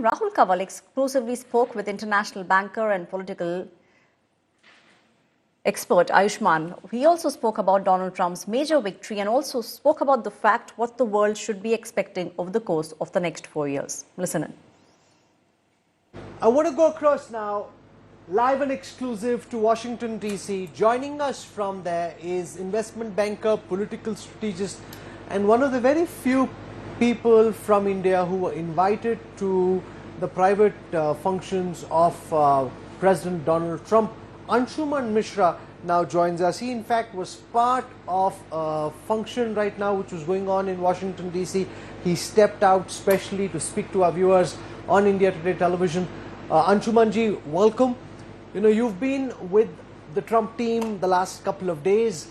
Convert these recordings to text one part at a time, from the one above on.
Rahul Kanwal exclusively spoke with international banker and political expert Ayushman. He also spoke about Donald Trump's major victory and also spoke about the fact what the world should be expecting over the course of the next 4 years. Listen in. I want to go across now, live and exclusive to Washington, D.C. Joining us from there is investment banker, political strategist, and one of the very few people from India who were invited to the private functions of President Donald Trump. Anshuman Mishra now joins us. He in fact was part of a function right now which was going on in Washington, D.C. He stepped out specially to speak to our viewers on India Today television. Anshumanji, welcome. You know, you've been with the Trump team the last couple of days.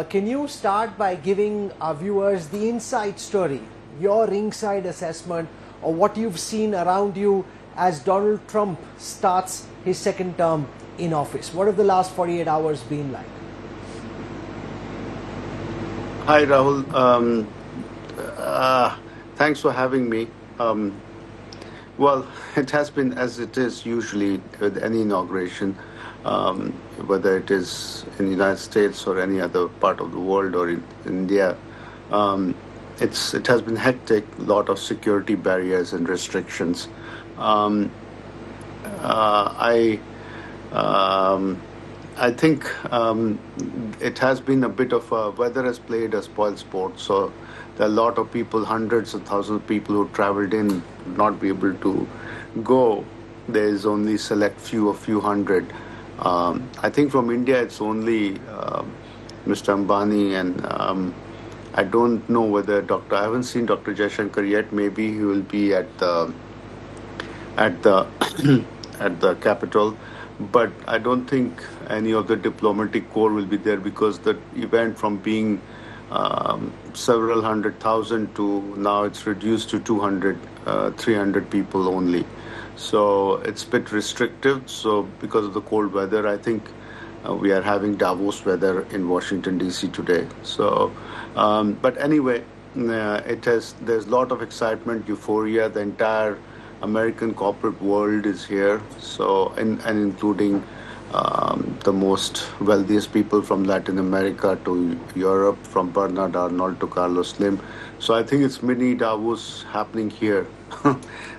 Can you start by giving our viewers the inside story, your ringside assessment of what you've seen around you as Donald Trump starts his second term in office? What have the last 48 hours been like? Hi, Rahul. Thanks for having me. Well, it has been as it is usually with any inauguration, whether it is in the United States or any other part of the world or in India. It has been hectic, a lot of security barriers and restrictions. I think it has been a bit of weather has played a spoil sport. So there are a lot of people, hundreds of thousands of people who traveled in, not be able to go. There is only select a few hundred. I think from India it's only Mr. Ambani and I don't know whether I haven't seen Dr. Jaishankar yet. Maybe he will be at the at the Capitol. But I don't think any of the diplomatic corps will be there because the event from being several 100,000 to now it's reduced to 200, 300 people only. So it's a bit restrictive. So because of the cold weather, I think we are having Davos weather in Washington, D.C. today. So, but anyway, there's a lot of excitement, euphoria. The entire American corporate world is here. So, and including the most wealthiest people from Latin America to Europe, from Bernard Arnault to Carlos Slim. So I think it's mini Davos happening here.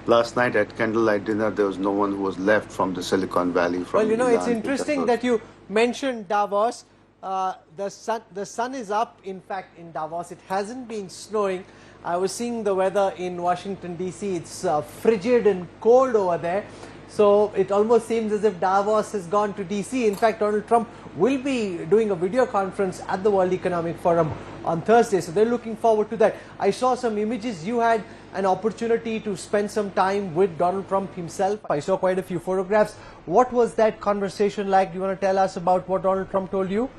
Last night at candlelight dinner, there was no one who was left from the Silicon Valley. Well, you know, it's interesting that you mentioned Davos. The sun is up, in fact, in Davos. It hasn't been snowing. I was seeing the weather in Washington, D.C. It's frigid and cold over there. So it almost seems as if Davos has gone to D.C. In fact, Donald Trump will be doing a video conference at the World Economic Forum on Thursday. So they're looking forward to that. I saw some images. You had an opportunity to spend some time with Donald Trump himself. I saw quite a few photographs. What was that conversation like? Do you want to tell us about what Donald Trump told you?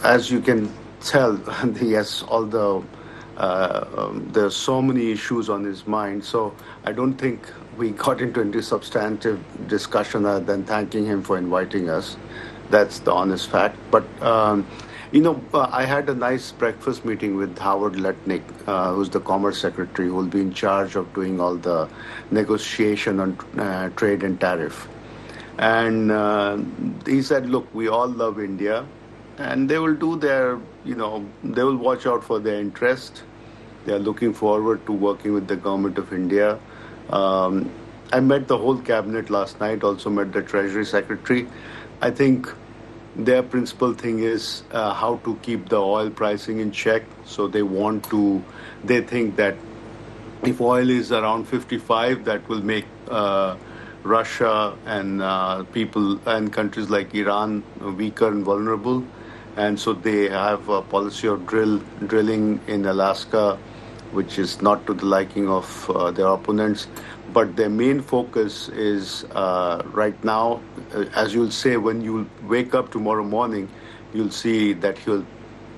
As you can tell, he has all there's so many issues on his mind. So I don't think we got into any substantive discussion other than thanking him for inviting us. That's the honest fact. But, I had a nice breakfast meeting with Howard Lutnick, who's the Commerce Secretary, who will be in charge of doing all the negotiation on trade and tariff. And he said, look, we all love India. And they will do they will watch out for their interest. They are looking forward to working with the government of India. I met the whole cabinet last night, also met the Treasury Secretary. I think their principal thing is how to keep the oil pricing in check. So they think that if oil is around 55, that will make Russia and people and countries like Iran weaker and vulnerable. And so they have a policy of drilling in Alaska, which is not to the liking of their opponents. But their main focus is right now, as you'll say, when you wake up tomorrow morning, you'll see that he'll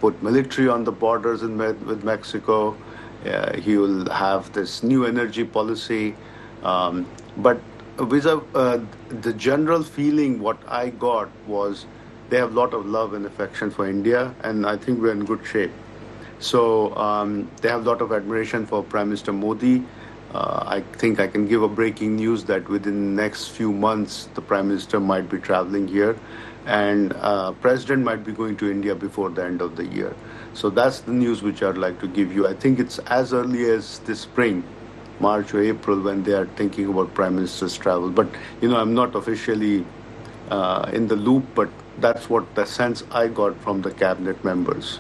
put military on the borders with Mexico. He will have this new energy policy. But the general feeling, what I got was, they have a lot of love and affection for India, and I think we're in good shape. So they have a lot of admiration for Prime Minister Modi, I think I can give a breaking news that within the next few months, the Prime Minister might be traveling here, and President might be going to India before the end of the year. So that's the news which I'd like to give you. I think it's as early as this spring, March or April, when they are thinking about Prime Minister's travel. But I'm not officially in the loop, but that's what the sense I got from the cabinet members.